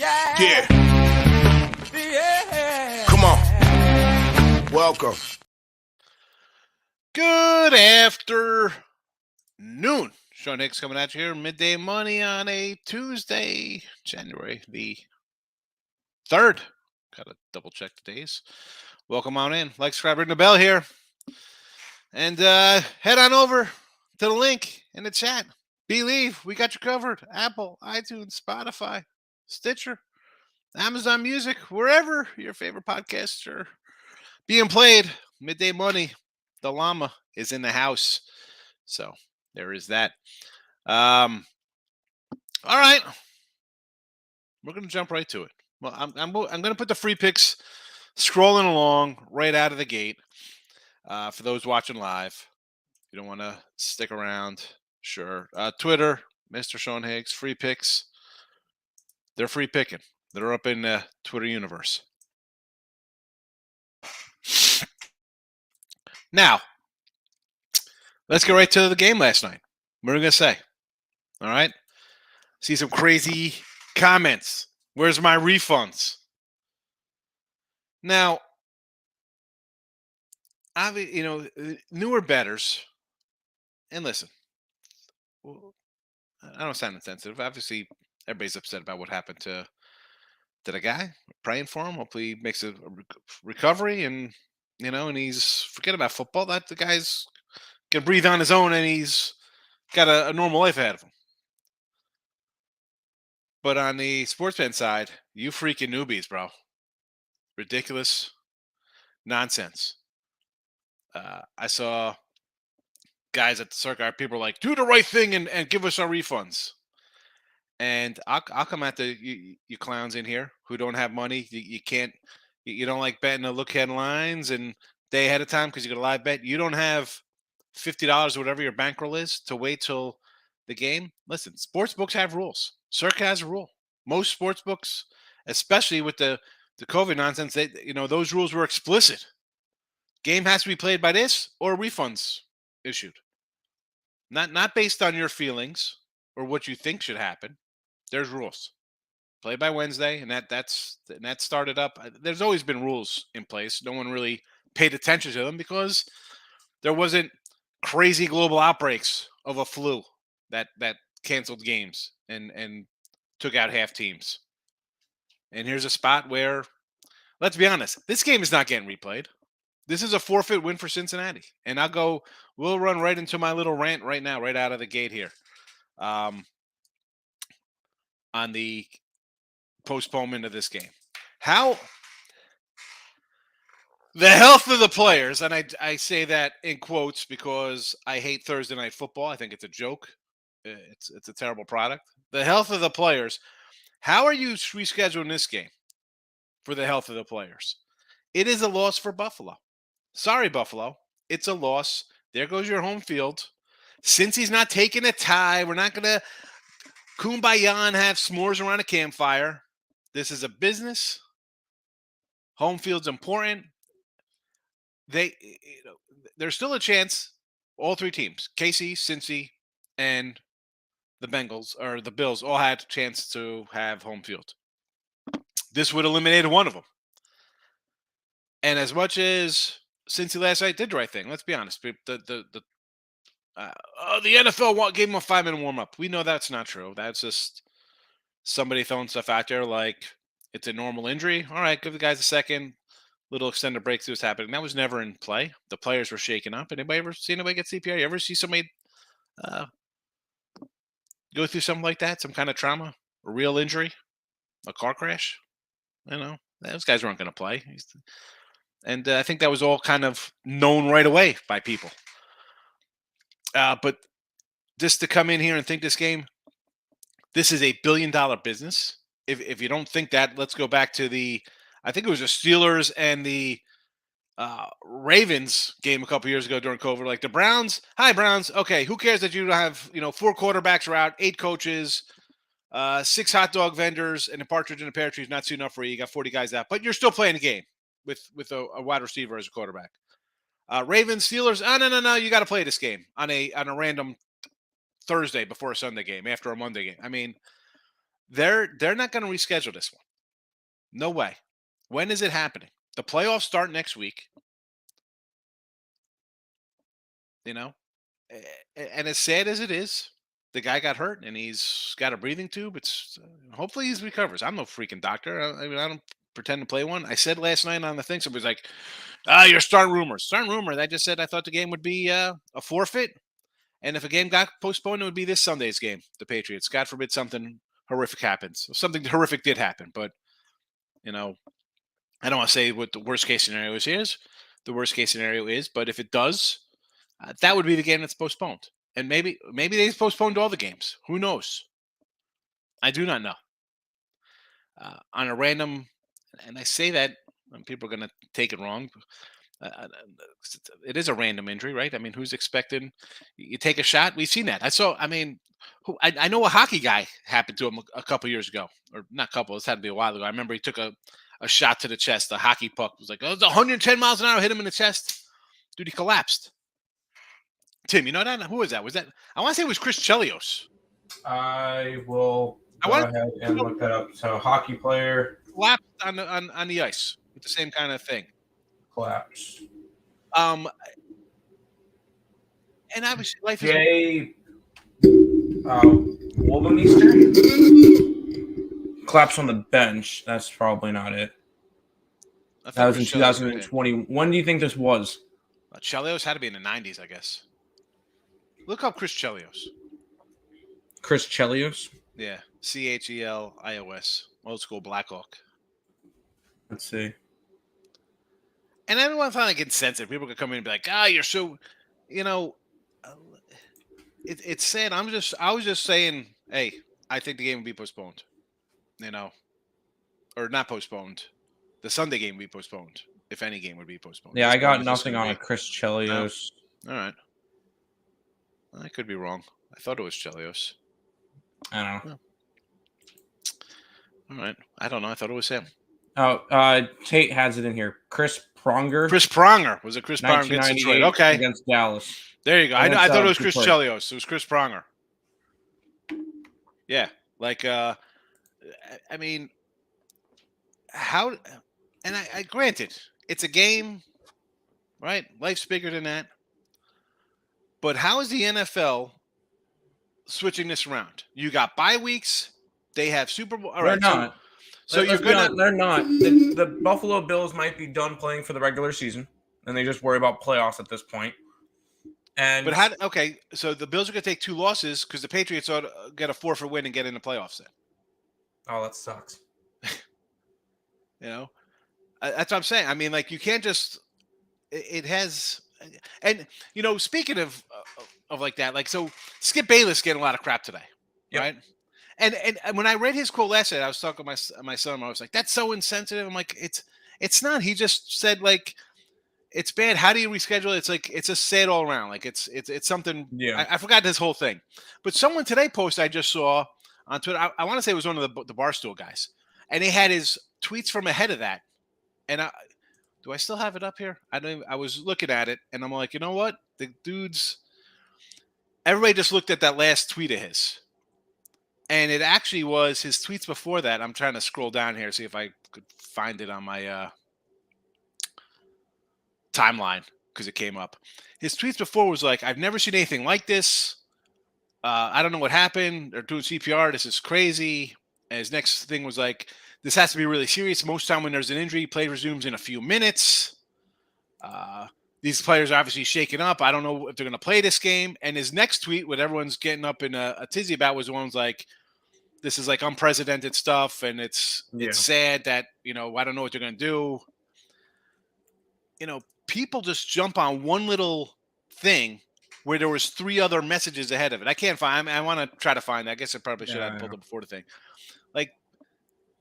Yeah. Come on. Welcome. Good afternoon. Sean Higgs coming at you here. Midday Money on a Tuesday, January the 3rd. Got to double check the days. Welcome on in. Like, subscribe, ring the bell here. And head on over to the link in the chat. Believe we got you covered. Apple, iTunes, Spotify, Stitcher, Amazon Music, wherever your favorite podcasts are being played. Midday Money. The llama is in the house. So there is that. All right. We're going to jump right to it. Well, I'm going to put the free picks scrolling along right out of the gate. For those watching live, if you don't want to stick around, sure. Twitter, Mr. Sean Higgs, free picks. They're free picking. They're up in the Twitter universe. Now, let's get right to the game last night. What are we going to say? All right. See some crazy comments. Where's my refunds? Now, newer bettors, and listen, I don't sound insensitive. Obviously, everybody's upset about what happened to the guy. Praying for him. Hopefully, he makes a recovery, and and he's forget about football. That the guy's can breathe on his own, and he's got a normal life ahead of him. But on the sportsman side, you freaking newbies, bro. Ridiculous nonsense. I saw guys at the circuit, people are like, do the right thing and give us our refunds. And I'll come at you clowns in here who don't have money. You don't like betting the look headlines and day ahead of time because you got a live bet. You don't have $50 or whatever your bankroll is to wait till the game. Listen, sports books have rules. Circa has a rule. Most sports books, especially with the COVID nonsense, those rules were explicit. Game has to be played by this or refunds issued. Not based on your feelings or what you think should happen. There's rules. Play by Wednesday, and that started up. There's always been rules in place. No one really paid attention to them because there wasn't crazy global outbreaks of a flu that canceled games and took out half teams. And here's a spot where, let's be honest, this game is not getting replayed. This is a forfeit win for Cincinnati. And we'll run right into my little rant right now, right out of the gate here. On the postponement of this game. How the health of the players, and I say that in quotes because I hate Thursday night football. I think it's a joke. It's a terrible product. The health of the players. How are you rescheduling this game for the health of the players? It is a loss for Buffalo. Sorry, Buffalo. It's a loss. There goes your home field. Since he's not taking a tie, we're not going to kumbaya and have s'mores around a campfire. This is a business. Home field's important. There's still a chance. All three teams, KC, Cincy, and the Bengals or the Bills, all had a chance to have home field. This would eliminate one of them. And as much as Cincy last night did the right thing, let's be honest. The NFL gave him a 5-minute warm-up. We know that's not true. That's just somebody throwing stuff out there like it's a normal injury. All right, give the guys a second. Little extended break, see what's happening. That was never in play. The players were shaken up. Anybody ever see anybody get CPR? You ever see somebody go through something like that? Some kind of trauma? A real injury? A car crash? Those guys weren't going to play. And I think that was all kind of known right away by people. But just to come in here and think this game, this is a $1 billion business. If you don't think that, let's go back to I think it was the Steelers and the Ravens game a couple years ago during COVID. Like the Browns, hi Browns. Okay, who cares that you have 4 quarterbacks are out, 8 coaches, 6 hot dog vendors, and a partridge in a pear tree is not soon enough for you. You got 40 guys out, but you're still playing the game with a wide receiver as a quarterback. Ravens, Steelers. Oh no, you got to play this game on a random Thursday before a Sunday game after a Monday game. I mean, They're not going to reschedule this one. No way. When is it happening? The playoffs start next week. You know, and as sad as it is, the guy got hurt and he's got a breathing tube. It's hopefully he recovers. I'm no freaking doctor. I mean, I don't pretend to play one. I said last night on the thing, somebody's like, you're starting rumors. Starting rumor. I just said I thought the game would be a forfeit. And if a game got postponed, it would be this Sunday's game, the Patriots. God forbid something horrific happens. Something horrific did happen, but you know, I don't want to say what the worst case scenario is. The worst case scenario is, but if it does, that would be the game that's postponed. And maybe they postponed all the games. Who knows? I do not know. On a random, and I say that, and people are going to take it wrong. It is a random injury, right? I mean, who's expecting you take a shot? We've seen that. I know a hockey guy happened to him a couple years ago, or not a couple. This had to be a while ago. I remember he took a shot to the chest. The hockey puck was like, it was 110 miles an hour, hit him in the chest. Dude, he collapsed. Tim, you know that? Who was that? Was that? I want to say it was Chris Chelios. I will go ahead and look that up. So, hockey player collapsed on the ice with the same kind of thing. Collapsed. And obviously, life Jay Wolvermeister collapsed on the bench. That's probably not it. That was in 2020. When do you think this was? Chelios had to be in the 90s, I guess. Look up Chris Chelios. Chris Chelios? Yeah. Chelios. Old school Blackhawk. Let's see. And I don't want to find like insensitive. People could come in and be like, you're so, it's sad. I was just saying, hey, I think the game would be postponed, or not postponed. The Sunday game would be postponed. If any game would be postponed. Yeah, I got nothing on a Chris Chelios. No? All right. I could be wrong. I thought it was Chelios. I don't know. All right. I don't know. I thought it was him. Oh, Tate has it in here. Chris Pronger. Chris Pronger. Was it Chris Pronger against Detroit? Okay. Against Dallas. There you go. I thought it was Chris Chelios. It was Chris Pronger. Yeah. Like, I mean, how, and I granted, it's a game, right? Life's bigger than that. But how is the NFL switching this around? You got bye weeks. They have Super Bowl. All right. They're not. So they're not. The Buffalo Bills might be done playing for the regular season, and they just worry about playoffs at this point. Okay, so the Bills are going to take 2 losses because the Patriots ought to get a forfeit win and get in the playoffs then. Oh, that sucks. That's what I'm saying. I mean, like, you can't just – it has – and, speaking of like that, like, so Skip Bayless getting a lot of crap today, right? And when I read his quote last night, I was talking to my son. I was like, "That's so insensitive." I'm like, "It's not." He just said like, "It's bad. How do you reschedule it?" It's like it's just sad all around. Like it's something. Yeah. I forgot this whole thing, but someone today posted I just saw on Twitter. I want to say it was one of the Barstool guys, and they had his tweets from ahead of that. And do I still have it up here? I was looking at it, and I'm like, you know what? The dudes. Everybody just looked at that last tweet of his. And it actually was his tweets before that. I'm trying to scroll down here, see if I could find it on my timeline because it came up. His tweets before was like, I've never seen anything like this. I don't know what happened. They're doing CPR. This is crazy. And his next thing was like, this has to be really serious. Most time when there's an injury, play resumes in a few minutes. These players are obviously shaken up. I don't know if they're going to play this game. And his next tweet, what everyone's getting up in a tizzy about, was the one like, this is like unprecedented stuff, and it's sad that, I don't know what they're going to do. People just jump on one little thing where there was 3 other messages ahead of it. I can't find. I want to try to find that. I guess I probably should have pulled it before the thing. Like,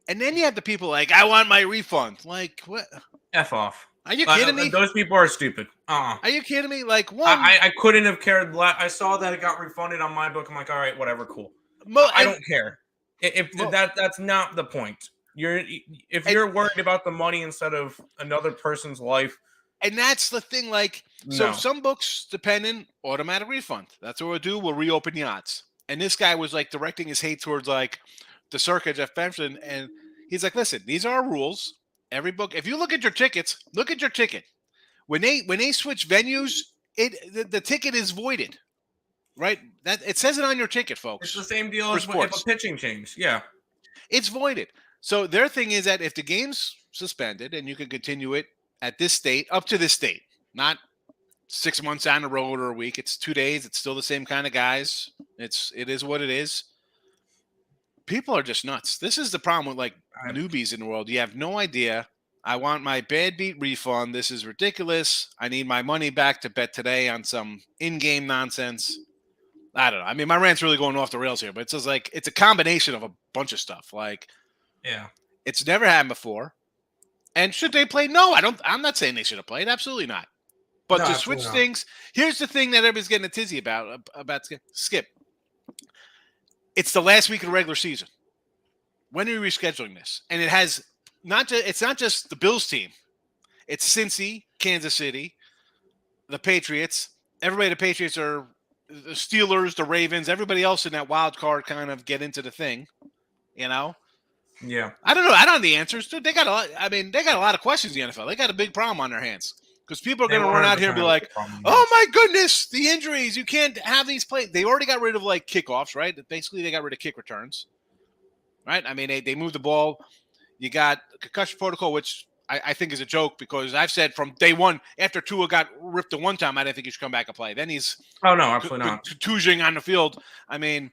and then you have the people like, I want my refund. Like, what? F off. Are you kidding me? Those people are stupid. Are you kidding me? Like, one. I couldn't have cared. I saw that it got refunded on my book. I'm like, all right, whatever, cool. I don't care. That's not the point. If you're worried about the money instead of another person's life. And that's the thing, like, so some books, depending, automatic refund. That's what we'll do. We'll reopen the odds. And this guy was like directing his hate towards like, the circuit, Jeff Benson, and he's like, listen, these are our rules. Every book, if you look at your tickets, look at your ticket. When they switch venues, the ticket is voided. Right? That it says it on your ticket, folks. It's the same deal as if a pitching change. Yeah. It's voided. So their thing is that if the game's suspended and you can continue it at this state, up to this date, not 6 months down the road or a week, it's 2 days, it's still the same kind of guys. It is what it is. People are just nuts. This is the problem with like newbies in the world. You have no idea. I want my bad beat refund. This is ridiculous. I need my money back to bet today on some in-game nonsense. I don't know. I mean, my rant's really going off the rails here, but it's just like it's a combination of a bunch of stuff. Like, yeah, it's never happened before. And should they play? No, I don't. I'm not saying they should have played. Absolutely not. But to switch things, here's the thing that everybody's getting a tizzy about Skip. It's the last week of the regular season. When are we rescheduling this? And it has it's not just the Bills team. It's Cincy, Kansas City, the Patriots. Everybody, the Patriots are the Steelers, the Ravens, everybody else in that wild card kind of get into the thing, you know? Yeah. I don't know. I don't know the answers. Dude, they got a lot. I mean, they got a lot of questions in the NFL. They got a big problem on their hands because people are going to run out here and be like, oh my goodness, the injuries. You can't have these plays. They already got rid of like kickoffs, right? Basically, they got rid of kick returns, right? I mean, they moved the ball. You got concussion protocol, which I think is a joke because I've said from day one, after Tua got ripped the one time, I didn't think he should come back and play. Then he's absolutely not contusing on the field. I mean,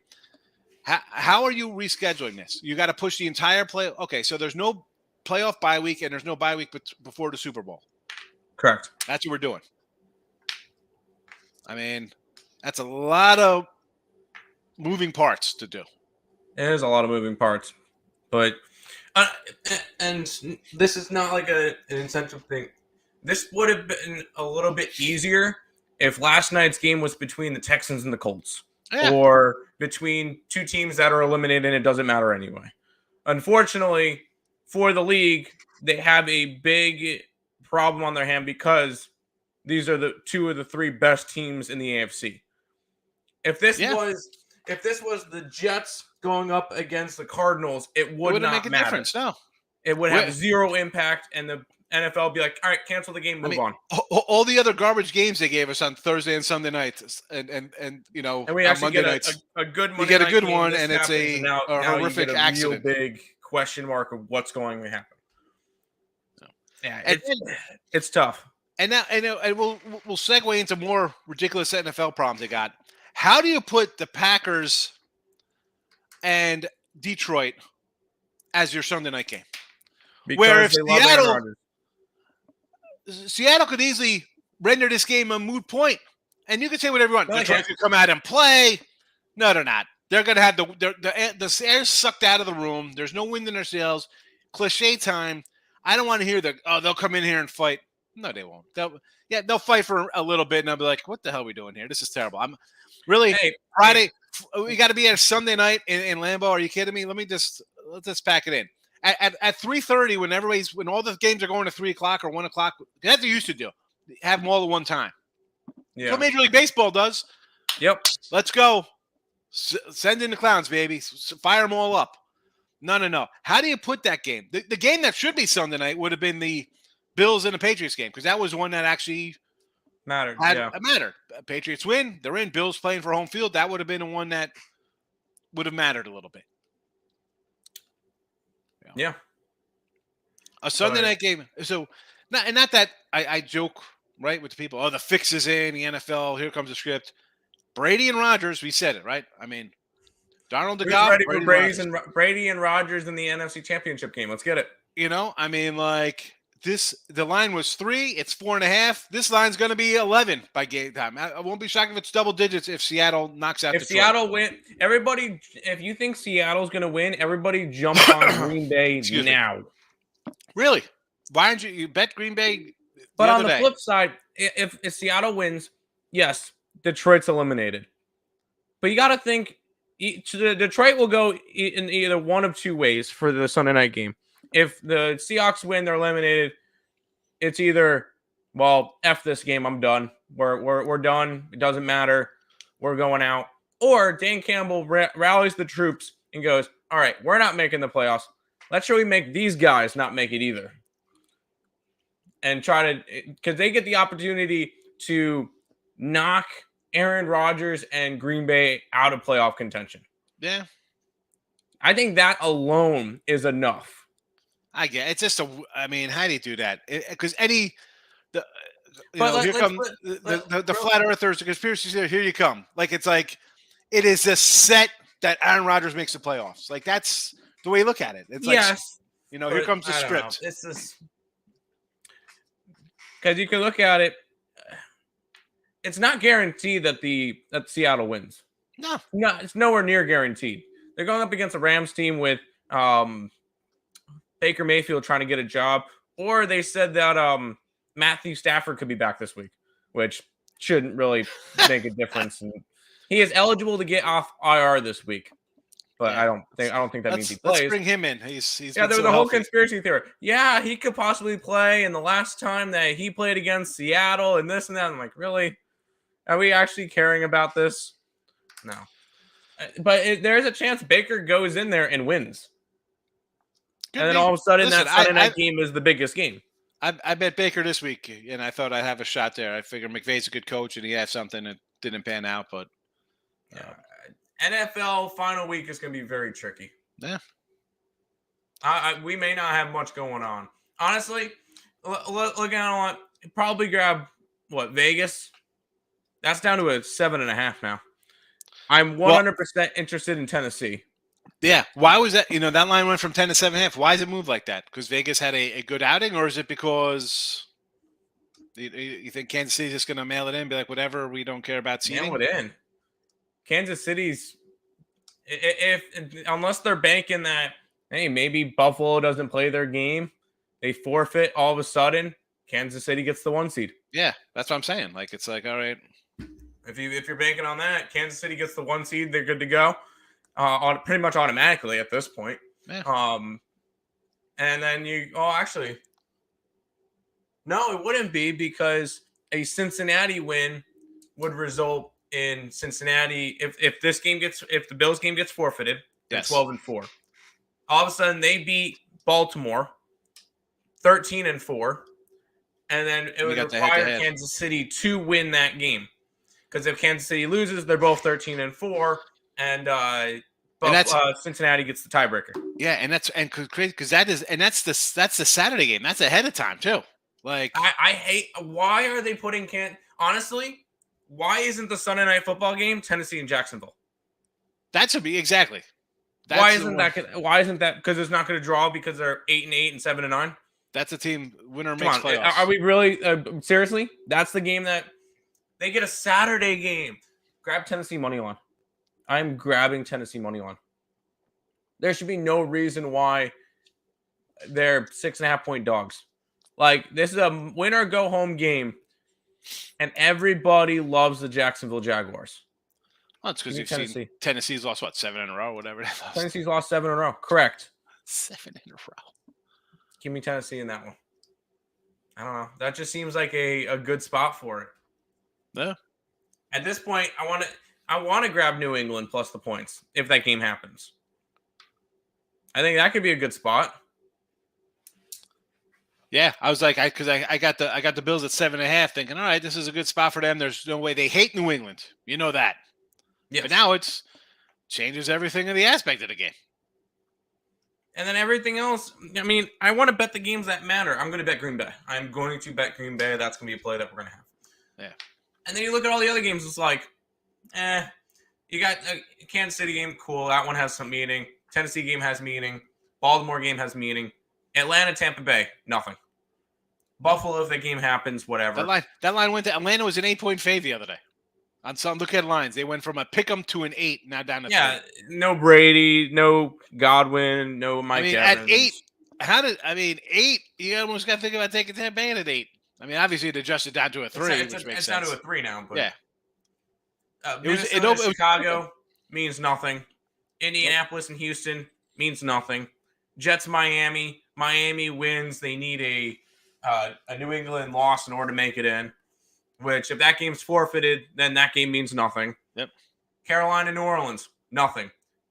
how are you rescheduling this? You got to push the entire play. Okay, so there's no playoff bye week and there's no bye week before the Super Bowl. Correct. That's what we're doing. I mean, that's a lot of moving parts to do. It is a lot of moving parts, but. And this is not like an incentive thing. This would have been a little bit easier if last night's game was between the Texans and the Colts, or between two teams that are eliminated and it doesn't matter anyway. Unfortunately, for the league, they have a big problem on their hand because these are the two of the three best teams in the AFC. If this was the Jets going up against the Cardinals, it would not make a difference. No, it would have zero impact, and the NFL would be like, "All right, cancel the game, move on." All the other garbage games they gave us on Thursday and Sunday nights, and you know, and we actually Monday get nights, a good Monday. We get a good night one, and it's a horrific accident. Real big question mark of what's going to happen. No. Yeah, it's tough. And now, and we'll segue into more ridiculous NFL problems they got. How do you put the Packers and Detroit as your Sunday night game? Because where if Seattle could easily render this game a moot point, and you can say whatever you want. Detroit could come out and play. No, they're not. They're going to have the air sucked out of the room. There's no wind in their sails. Cliche time. I don't want to hear they'll come in here and fight. No, they won't. They'll fight for a little bit, and I'll be like, what the hell are we doing here? This is terrible. I'm really Friday. We got to be at a Sunday night in Lambeau. Are you kidding me? Let's pack it in. At 3:30, when all the games are going to 3 o'clock or 1 o'clock, that's what they used to do. Have them all at one time. Yeah. That's what Major League Baseball does. Yep. Let's go. Send in the clowns, baby. Fire them all up. No. How do you put that game? The game that should be Sunday night would have been the Bills and the Patriots game because that was one that actually mattered. Mattered. Patriots win. They're in. Bills playing for home field. That would have been the one that would have mattered a little bit. Yeah. A Sunday night game. So, not that I joke, right, with the people. Oh, the fix is in the NFL. Here comes the script. Brady and Rodgers, we said it, right? I mean, Donald DeGoff. Ready for Brady and Rodgers in the NFC Championship game. Let's get it. You know, I mean, like, the line was 3. It's 4.5. This line's going to be 11 by game time. I won't be shocked if it's double digits if Seattle knocks out. If Seattle win, everybody. If you think Seattle's going to win, everybody jump on Green Bay now. Really? Why don't you bet Green Bay? But on the flip side, if Seattle wins, yes, Detroit's eliminated. But you got to think Detroit will go in either one of two ways for the Sunday night game. If the Seahawks win, they're eliminated. It's either, well, F this game, I'm done. We're done. It doesn't matter. We're going out. Or Dan Campbell rallies the troops and goes, all right, we're not making the playoffs. Let's really make these guys not make it either. And try to, because they get the opportunity to knock Aaron Rodgers and Green Bay out of playoff contention. Yeah. I think that alone is enough. I get it's just how do you do that? Because here come the flat earthers, the conspiracy theories. Here you come. Like it's like it is a set that Aaron Rodgers makes the playoffs. Like that's the way you look at it. It's yes, like here comes the script. This is because you can look at it. It's not guaranteed that Seattle wins. No, it's nowhere near guaranteed. They're going up against a Rams team with Baker Mayfield trying to get a job, or they said that Matthew Stafford could be back this week, which shouldn't really make a difference. And he is eligible to get off IR this week, but I don't think that means he plays. Let's bring him in. He's there was a whole conspiracy theory. Yeah, he could possibly play. And the last time that he played against Seattle and this and that, I'm like, really? Are we actually caring about this? No. But there's a chance Baker goes in there and wins. And then all of a sudden, that Sunday night game is the biggest game. I bet Baker this week, and I thought I'd have a shot there. I figured McVay's a good coach, and he had something that didn't pan out. But NFL final week is going to be very tricky. Yeah. We may not have much going on. Honestly, look at it, probably grab, Vegas? That's down to a 7.5 now. I'm 100% interested in Tennessee. Yeah. Why was that? That line went from 10 to 7.5. Why does it move like that? Because Vegas had a good outing, or is it because you think Kansas City's just going to mail it in, be like, whatever, we don't care about seeding? Mail it in. Kansas City's, unless they're banking that, hey, maybe Buffalo doesn't play their game, they forfeit all of a sudden, Kansas City gets the 1 seed. Yeah, that's what I'm saying. Like, it's like, all right. If you're banking on that, Kansas City gets the 1 seed, they're good to go. Pretty much automatically at this point. Yeah. And then actually, no, it wouldn't be, because a Cincinnati win would result in Cincinnati. If the Bills game gets forfeited, they're 12-4. All of a sudden, they beat Baltimore 13-4, and then it would require Kansas City to win that game. Because if Kansas City loses, they're both 13-4, and Cincinnati gets the tiebreaker. Yeah, and that's the Saturday game. That's ahead of time too. Like I hate. Why are they putting honestly? Why isn't the Sunday night football game Tennessee and Jacksonville? That should be exactly. Why isn't that? Because it's not going to draw because they're 8-8 and 7-9. That's a team winner makes playoffs. Are we really seriously? That's the game that they get a Saturday game. Grab Tennessee money line. I'm grabbing Tennessee money line. There should be no reason why they're 6.5-point dogs. Like, this is a win or go home game, and everybody loves the Jacksonville Jaguars. Well, it's because you've seen Tennessee's lost 7 in a row, whatever. Tennessee's lost 7 in a row. Correct. 7 in a row. Give me Tennessee in that one. I don't know. That just seems like a good spot for it. Yeah. At this point, I want to grab New England plus the points if that game happens. I think that could be a good spot. Yeah, I was like, I got the Bills at 7.5, thinking, all right, this is a good spot for them. There's no way they hate New England, you know that. Yes. But now it changes everything in the aspect of the game. And then everything else. I mean, I want to bet the games that matter. I'm going to bet Green Bay. I'm going to bet Green Bay. That's going to be a play that we're going to have. Yeah. And then you look at all the other games. It's like, you got a Kansas City game. Cool. That one has some meaning. Tennessee game has meaning. Baltimore game has meaning. Atlanta, Tampa Bay, nothing. Buffalo, if that game happens, whatever. That line went to Atlanta was an 8-point fave the other day. On some look at lines, they went from a pick'em to an 8, now down to 3. No Brady, no Godwin, no Mike Evans. At 8, you almost got to think about taking Tampa Bay at 8. I mean, obviously it adjusted down to a 3, which makes sense. It's down to a 3 now, but yeah. Chicago means nothing. Indianapolis and Houston means nothing. Jets, Miami wins. They need a New England loss in order to make it in. Which, if that game's forfeited, then that game means nothing. Yep. Carolina, New Orleans, nothing.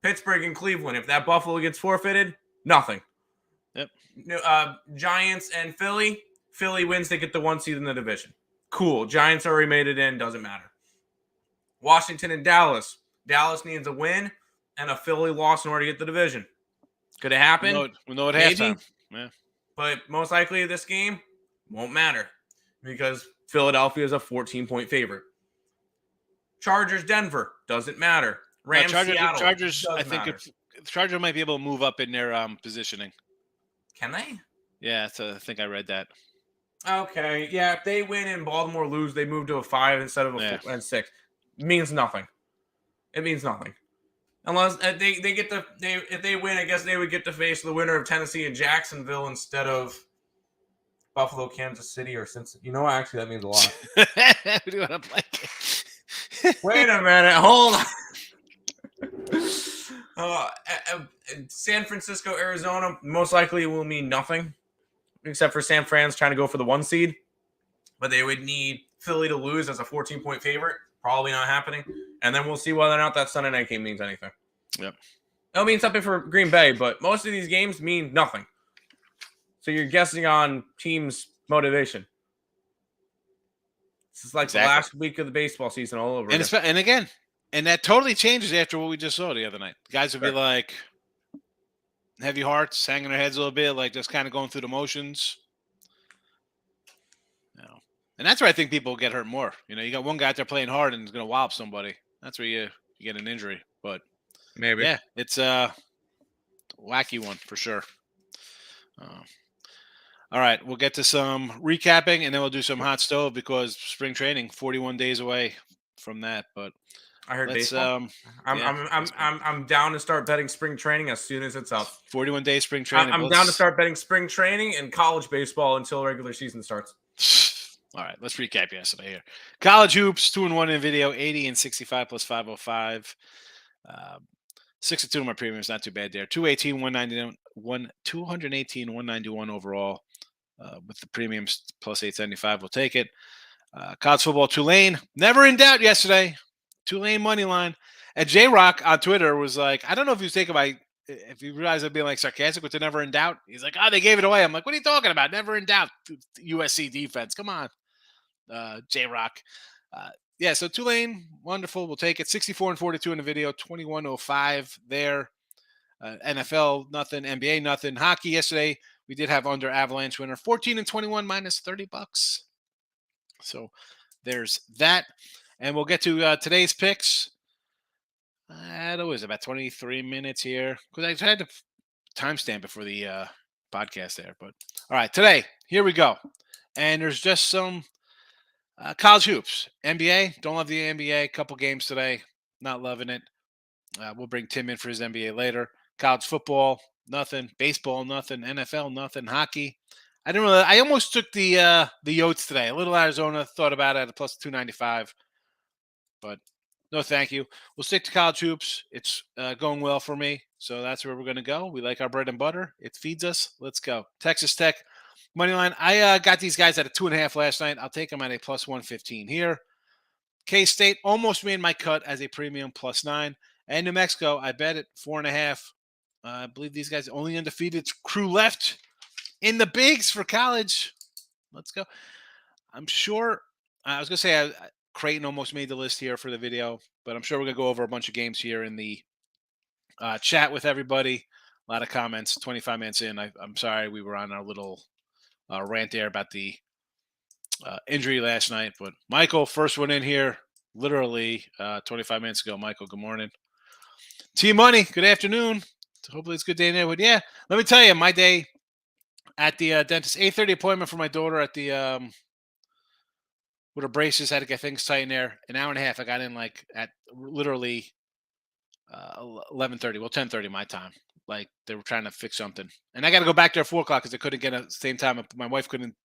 Pittsburgh and Cleveland. If that Buffalo gets forfeited, nothing. Yep. Giants and Philly. Philly wins, they get the 1 seed in the division. Cool. Giants already made it in, doesn't matter. Washington and Dallas. Dallas needs a win and a Philly loss in order to get the division. Could it happen? We'll know at Maybe. halftime. Yeah. But most likely this game won't matter because Philadelphia is a 14-point favorite. Chargers, Denver, doesn't matter. Rams, Seattle, Chargers. I doesn't think matter. Chargers might be able to move up in their positioning. Can they? Yeah, I think I read that. Okay, yeah. If they win and Baltimore lose, they move to a 5 instead of a 4 and 6. It means nothing. It means nothing. Unless if they win, I guess they would get to face the winner of Tennessee and Jacksonville instead of Buffalo, Kansas City, or Cincinnati. You know what? Actually, that means a lot. Who do you want to play? Wait a minute. Hold on. San Francisco, Arizona, most likely will mean nothing, except for San Fran's trying to go for the 1 seed. But they would need Philly to lose as a 14-point favorite. Probably not happening. And then we'll see whether or not that Sunday night game means anything. Yep. It'll mean something for Green Bay, but most of these games mean nothing. So you're guessing on teams' motivation. This is like the last week of the baseball season all over again. And again, and that totally changes after what we just saw the other night. Guys would be like heavy hearts, hanging their heads a little bit, like just kind of going through the motions. And that's where I think people get hurt more. You got one guy out there playing hard and is going to wallop somebody. That's where you get an injury. But maybe, yeah, it's a wacky one for sure. All right, we'll get to some recapping, and then we'll do some hot stove because spring training 41 days away from that. But I heard baseball. I'm down to start betting spring training as soon as it's up. 41 days spring training. I'm down to start betting spring training and college baseball until regular season starts. All right, let's recap yesterday here. College hoops, 2-1 in video, 80 and 65 plus 505. 6-2 in my premiums, not too bad there. 218, 191, 218, 191 overall. With the premiums plus 875, we'll take it. College football, Tulane, never in doubt yesterday. Tulane money line. And J-Rock on Twitter was like, I don't know if he was taken by, if you realize I'm being like sarcastic with the never in doubt. He's like, they gave it away. I'm like, what are you talking about? Never in doubt. USC defense. Come on, J-Rock. Yeah, so Tulane, wonderful. We'll take it. 64 and 42 in the video, 21.05 there. NFL, nothing. NBA, nothing. Hockey yesterday, we did have under Avalanche winner, 14 and 21 minus $30. So there's that. And we'll get to today's picks. That was about 23 minutes here because I had to timestamp it for the podcast there. But all right, today, here we go. And there's just some college hoops. NBA, don't love the NBA. Couple games today, not loving it. We'll bring Tim in for his NBA later. College football, nothing. Baseball, nothing. NFL, nothing. Hockey. I almost took the Yotes today. A little Arizona, thought about it at a plus 295. But no, thank you. We'll stick to college hoops. It's going well for me. So that's where we're going to go. We like our bread and butter. It feeds us. Let's go. Texas Tech, money line. I got these guys at a 2.5 last night. I'll take them at a plus 115 here. K-State almost made my cut as a premium plus 9. And New Mexico, I bet it 4.5. I believe these guys only undefeated crew left in the bigs for college. Let's go. I'm sure. I was going to say Creighton almost made the list here for the video, but I'm sure we're going to go over a bunch of games here in the chat with everybody. A lot of comments. 25 minutes in. I'm sorry we were on our little rant there about the injury last night. But Michael, first one in here, literally 25 minutes ago. Michael, good morning. T-Money, good afternoon. Hopefully it's a good day in there. But yeah, let me tell you, my day at the dentist, 8:30 appointment for my daughter at the with her braces, had to get things tight in there. An hour and a half. I got in like at literally 11:30. Well, 10:30 my time. Like they were trying to fix something, and I got to go back there at 4 o'clock because I couldn't get at the same time. My wife couldn't.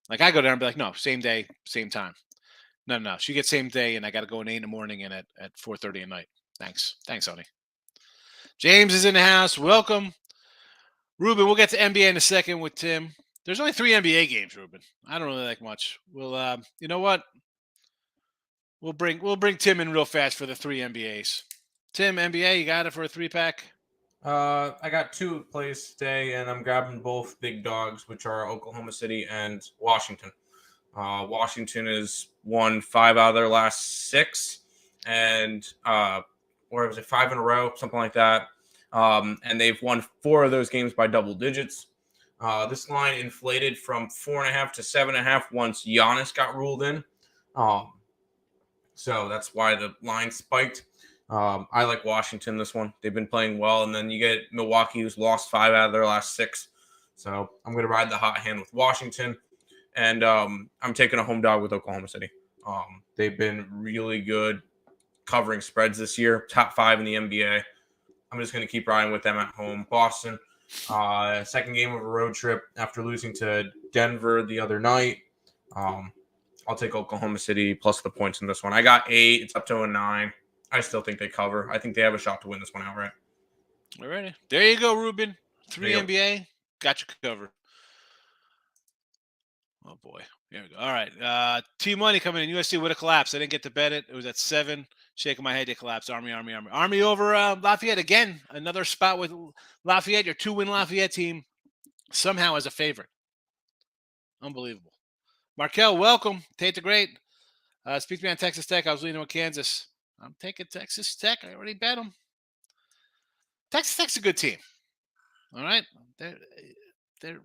Like I go there and be like, no, same day, same time. No. She gets same day, and I got to go at 8 in the morning and at 4:30 at night. Thanks, honey. James is in the house. Welcome, Ruben. We'll get to NBA in a second with Tim. There's only 3 NBA games, Ruben. I don't really like much. We'll, you know what? We'll bring Tim in real fast for the 3 NBAs. Tim, NBA, you got it for a 3-pack? I got 2 plays today, and I'm grabbing both big dogs, which are Oklahoma City and Washington. Washington has won 5 out of their last 6, and or was it 5 in a row, something like that. And they've won 4 of those games by double digits. This line inflated from 4.5 to 7.5 once Giannis got ruled in. So that's why the line spiked. I like Washington this one. They've been playing well, and then you get Milwaukee, who's lost 5 out of their last 6. So I'm going to ride the hot hand with Washington, and I'm taking a home dog with Oklahoma City. They've been really good covering spreads this year, top 5 in the NBA. I'm just going to keep riding with them at home. Boston, second game of a road trip after losing to Denver the other night. I'll take Oklahoma City plus the points in this one. I got 8. It's up to a 9. I still think they cover. I think they have a shot to win this one outright. All righty. There you go, Ruben. 3 NBA. Got you covered. Oh, boy. Here we go. All right. T-Money coming in. USC would have collapsed. I didn't get to bet it. It was at 7. Shaking my head. They collapsed. Army. Army over Lafayette again. Another spot with Lafayette. Your 2-win Lafayette team somehow as a favorite. Unbelievable. Markel, welcome. Tate the Great. Speak to me on Texas Tech. I was leaning with Kansas. I'm taking Texas Tech. I already bet them. Texas Tech's a good team. All right. They're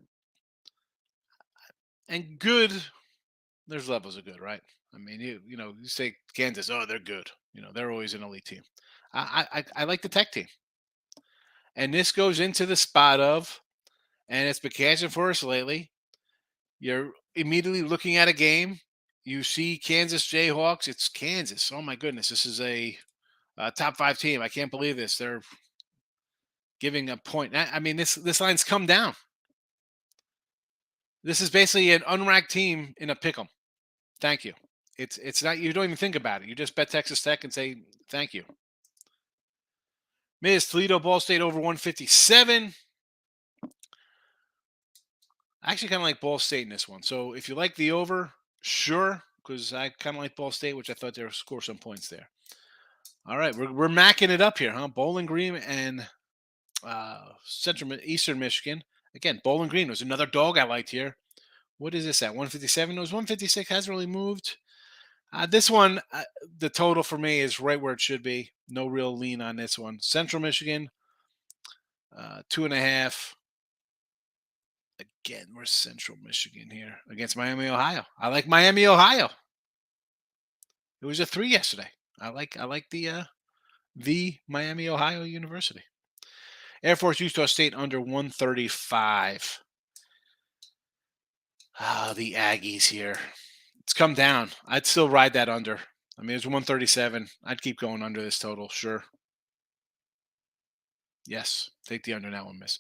and good. There's levels of good, right? I mean, you say Kansas, oh, they're good. They're always an elite team. I like the Tech team. And this goes into the spot of, and it's been catching for us lately. You're immediately looking at a game. You see Kansas Jayhawks. It's Kansas. Oh, my goodness. This is a top 5 team. I can't believe this. They're giving a point. I mean, this line's come down. This is basically an unranked team in a pick'em. Thank you. It's not, you don't even think about it. You just bet Texas Tech and say thank you. Miz Toledo Ball State over 157. I actually kind of like Ball State in this one. So if you like the over, sure, because I kind of like Ball State, which I thought they would score some points there. All right, we're macking it up here, huh? Bowling Green and Eastern Michigan. Again, Bowling Green was another dog I liked here. What is this at? 157? It was 156. Hasn't really moved. This one, the total for me is right where it should be. No real lean on this one. Central Michigan, 2.5. Again, we're Central Michigan here against Miami, Ohio. I like Miami, Ohio. It was a 3 yesterday. I like the Miami, Ohio University. Air Force Utah State under 135. The Aggies here. It's come down. I'd still ride that under. I mean, it's 137. I'd keep going under this total, sure. Yes, take the under that one, miss.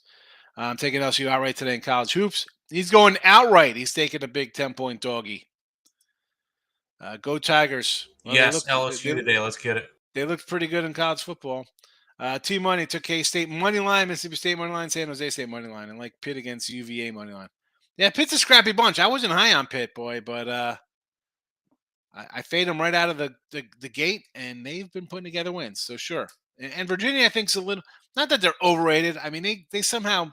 I'm taking LSU outright today in college hoops. He's going outright. He's taking a big 10-point doggy. Go Tigers. Well, yes, LSU today. Let's get it. They looked pretty good in college football. T-Money took K-State money line, Mississippi State money line, San Jose State money line, and like Pitt against UVA money line. Yeah, Pitt's a scrappy bunch. I wasn't high on Pitt, boy, but I fade them right out of the gate, and they've been putting together wins. So sure. And Virginia, I think, is a little, not that they're overrated. I mean, they somehow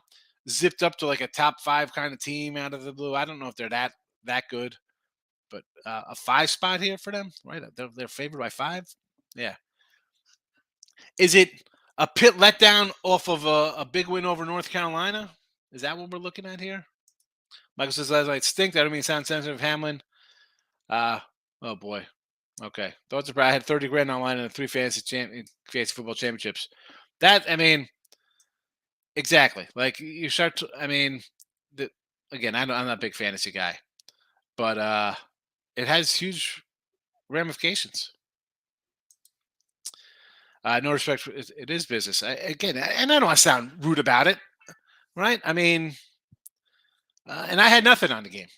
zipped up to like a top 5 kind of team out of the blue. I don't know if they're that good, but a 5 spot here for them, right? They're favored by 5. Yeah. Is it a Pitt letdown off of a big win over North Carolina? Is that what we're looking at here? Michael says, "As I stink." That don't mean sound sensitive. Hamlin. Oh boy. Okay. Thoughts about I had 30 grand online in the 3 fantasy football championships. That, I mean, exactly. Like you start to, I mean, again, I'm not a big fantasy guy, but it has huge ramifications. No respect. It is business. And I don't want to sound rude about it, right? I mean, and I had nothing on the game,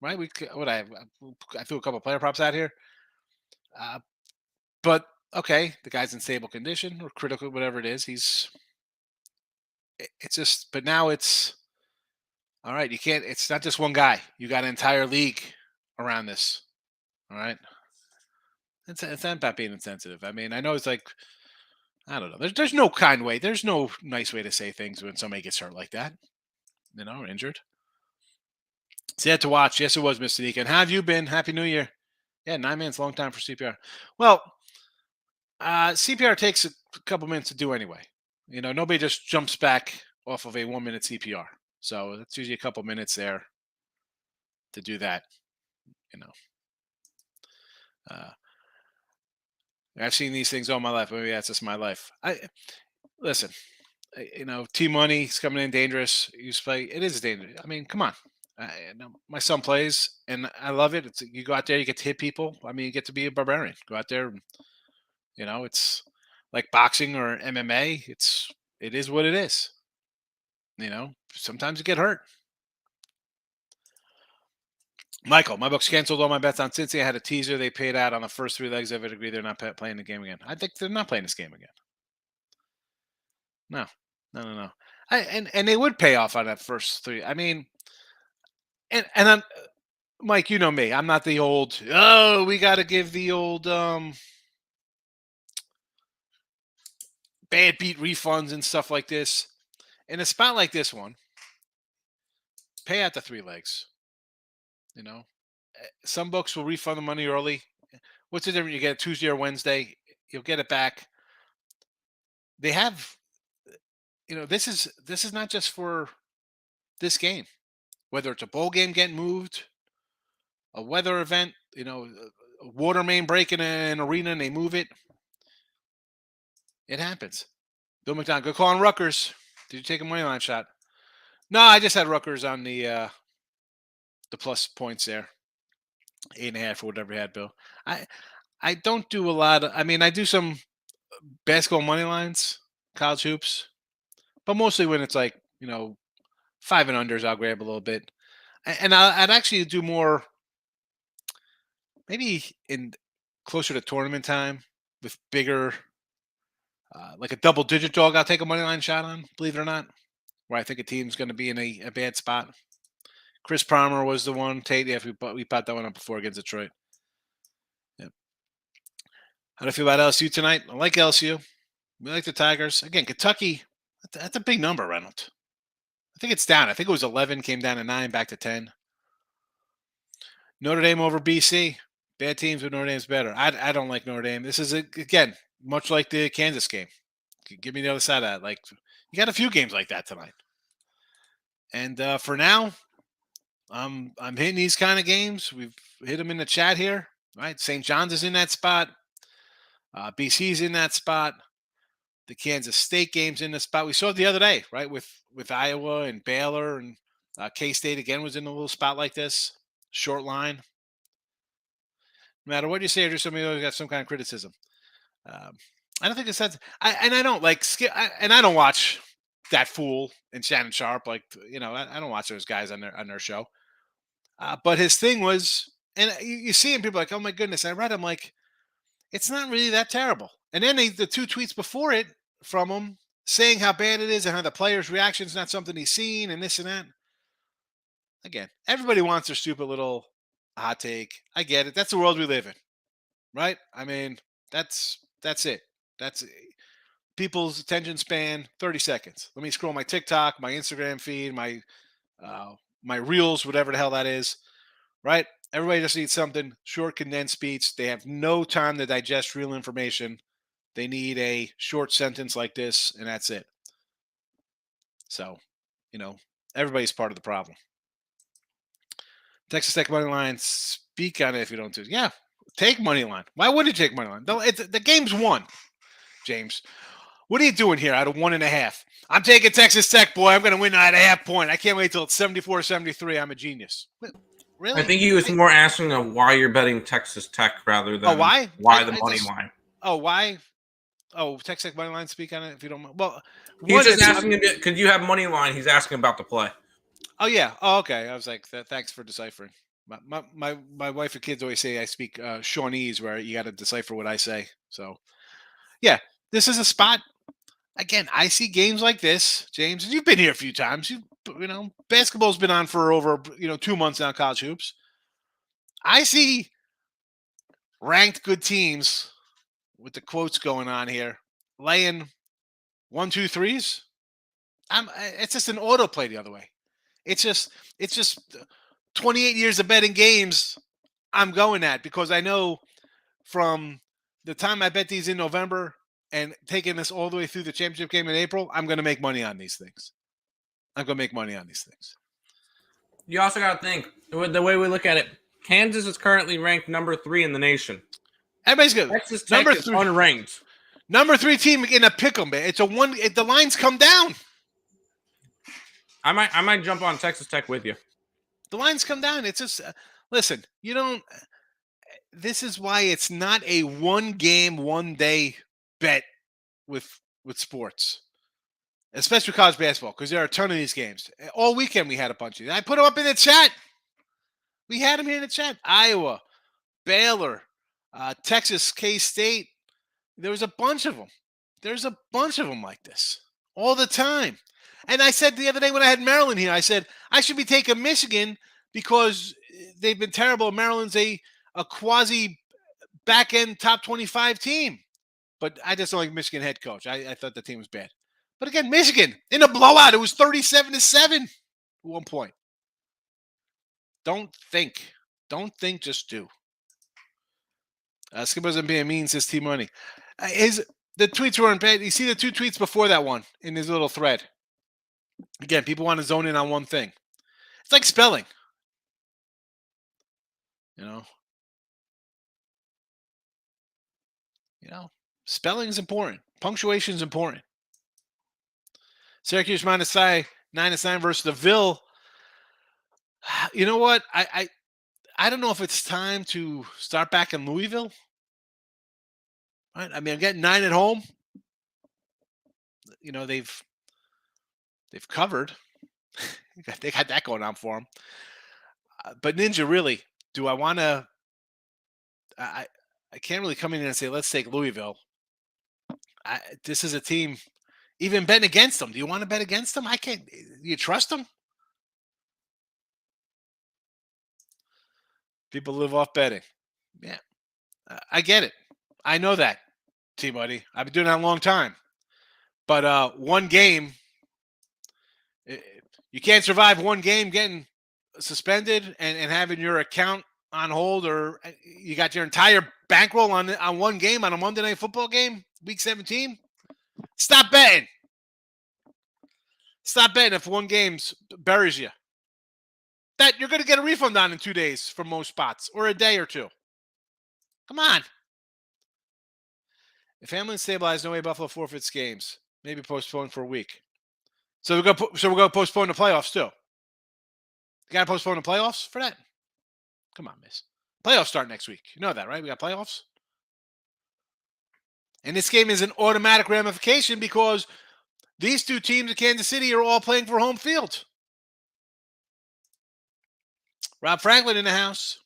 right? I threw a couple player props out here, but okay, the guy's in stable condition or critical, whatever it is. It's just, but now it's all right. You can't. It's not just one guy. You got an entire league around this. All right. It's not about being insensitive. I mean, I know it's like. I don't know. There's no kind way. There's no nice way to say things when somebody gets hurt like that. Or injured. Sad to watch. Yes, it was, Mr. Deacon. How have you been? Happy New Year. Yeah, 9 minutes, long time for CPR. Well, CPR takes a couple minutes to do anyway. Nobody just jumps back off of a 1 minute CPR. So that's usually a couple minutes there to do that. I've seen these things all my life. Maybe that's just my life. Listen. T Money's coming in dangerous. You play. It is dangerous. I mean, come on. My son plays, and I love it. You go out there, you get to hit people. I mean, you get to be a barbarian. Go out there, and, it's like boxing or MMA. It is what it is. Sometimes you get hurt. Michael, my book's canceled all my bets on Cincy. I had a teaser. They paid out on the first 3 legs. I would agree they're not playing the game again. I think they're not playing this game again. No. And they would pay off on that first 3. I mean, and I'm, Mike, you know me. I'm not the old, we got to give the old bad beat refunds and stuff like this. In a spot like this one, pay out the 3 legs. Some books will refund the money early. What's the difference? You get it Tuesday or Wednesday, you'll get it back. They have, this is not just for this game. Whether it's a bowl game getting moved, a weather event, a water main break in an arena and they move it. It happens. Bill McDonald, good call on Rutgers. Did you take a money line shot? No, I just had Rutgers on the plus points there. 8.5 or whatever you had, Bill. I don't do a lot of, I do some basketball money lines, college hoops, but mostly when it's like, 5 and unders, I'll grab a little bit. And I'd actually do more maybe in closer to tournament time with bigger, like a double-digit dog. I'll take a money line shot on, believe it or not, where I think a team's going to be in a bad spot. Chris Palmer was the one. Tate, yeah, we bought that one up before against Detroit. Yep. How do I feel about LSU tonight? I like LSU. We like the Tigers. Again, Kentucky, that's a big number, Reynolds. I think it's down. I think it was 11, came down to 9, back to 10. Notre Dame over BC. Bad teams, but Notre Dame's better. I don't like Notre Dame. This is, again, much like the Kansas game. Give me the other side of that. Like, you got a few games like that tonight. And for now, I'm hitting these kind of games. We've hit them in the chat here, right? St. John's is in that spot. BC's in that spot. The Kansas State game's in the spot. We saw it the other day, right, with Iowa and Baylor, and K-State again was in a little spot like this. Short line. No matter what you say, or just somebody always got some kind of criticism. I don't think it's that. I don't like skip. And I don't watch that fool and Shannon Sharp. Like, I don't watch those guys on their show. But his thing was, and you see him, people are like, oh my goodness. I read him like, it's not really that terrible. And then the 2 tweets before it from him saying how bad it is and how the players' reaction is not something he's seen and this and that. Again, everybody wants their stupid little hot take. I get it. That's the world we live in, right? That's it. That's people's attention span, 30 seconds. Let me scroll my TikTok, my Instagram feed, my Reels, whatever the hell that is, right? Everybody just needs something short, condensed speech. They have no time to digest real information. They need a short sentence like this, and that's it. So, everybody's part of the problem. Texas Tech money line, speak on it if you don't do it. Yeah, take money line. Why would you take money line? The game's won, James. What are you doing here out of 1.5? I'm taking Texas Tech, boy. I'm going to win at a half point. I can't wait till it's 74-73. I'm a genius. Really? I think he was more asking of why you're betting Texas Tech rather than why the money line. Oh, why? Oh, Texas Tech money line, speak on it if you don't mind. Well, he's just asking him, could you have money line? He's asking about the play. Oh, yeah. Oh, okay. I was like, thanks for deciphering. My wife and kids always say I speak Shawneese, where you got to decipher what I say. So, yeah, this is a spot. Again, I see games like this, James, and you've been here a few times. Basketball's been on for over 2 months now. College hoops. I see ranked good teams with the quotes going on here laying 1, 2 threes, it's just an autoplay the other way. It's just 28 years of betting games I'm going at, because I know from the time I bet these in November and taking this all the way through the championship game in April, I'm going to make money on these things. You also got to think, the way we look at it, Kansas is currently ranked number 3 in the nation. Everybody's good. Texas Tech is unranked. Number 3 team in a pick'em, man. It's the lines come down. I might jump on Texas Tech with you. The lines come down. It's just listen. You don't. This is why it's not a 1 game, 1 day bet with sports, especially college basketball, because there are a ton of these games. All weekend we had a bunch of these. I put them up in the chat. We had them here in the chat. Iowa, Baylor, Texas, K-State. There was a bunch of them. There's a bunch of them like this all the time. And I said the other day when I had Maryland here, I said, I should be taking Michigan because they've been terrible. Maryland's a quasi back-end top 25 team. But I just don't like Michigan head coach. I thought the team was bad. But again, Michigan, in a blowout, it was 37-7 at one point. Don't think, just do. Skip wasn't being mean, says T Money. The tweets weren't bad. You see the 2 tweets before that one in his little thread. Again, people want to zone in on one thing. It's like spelling. You know, spelling is important. Punctuation is important. Syracuse -9 versus the Ville. You know what? I don't know if it's time to start back in Louisville. Right? I mean, I'm getting 9 at home. You know, they've covered. They got that going on for them. But Ninja, really, do I want to? I can't really come in and say, let's take Louisville. This is a team. Even betting against them. Do you want to bet against them? I can't. Do you trust them? People live off betting. Yeah, I get it. I know that, T-Buddy. I've been doing that a long time. But 1 game, you can't survive 1 game getting suspended and having your account on hold, or you got your entire bankroll on 1 game on a Monday Night Football game, Week 17. Stop betting. Stop betting if 1 game buries you. That you're going to get a refund on in 2 days for most spots, or a day or 2. Come on. If Hamlin stabilized, no way Buffalo forfeits games. Maybe postpone for a week. So we're going to postpone the playoffs too. You got to postpone the playoffs for that? Come on, miss. Playoffs start next week. You know that, right? We got playoffs. And this game is an automatic ramification because these 2 teams in Kansas City are all playing for home field. Rob Franklin in the house.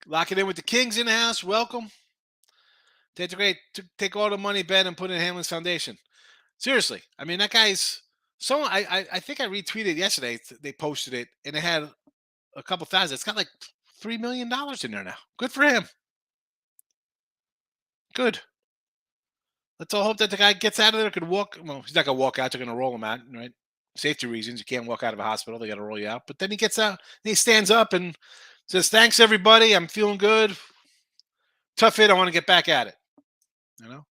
Lock it in with the Kings in the house. Welcome. Take all the money bet and put it in Hamlin's foundation. Seriously. I mean, that guy's someone. I think I retweeted yesterday. They posted it and it had a couple thousand. It's got like $3 million in there now. Good for him. Good. Let's all hope that the guy gets out of there. Could walk. Well, he's not gonna walk out. They're gonna roll him out, right? Safety reasons. You can't walk out of a hospital. They got to roll you out. But then he gets out. And he stands up and says, "Thanks, everybody. I'm feeling good. Tough hit. I want to get back at it." You know,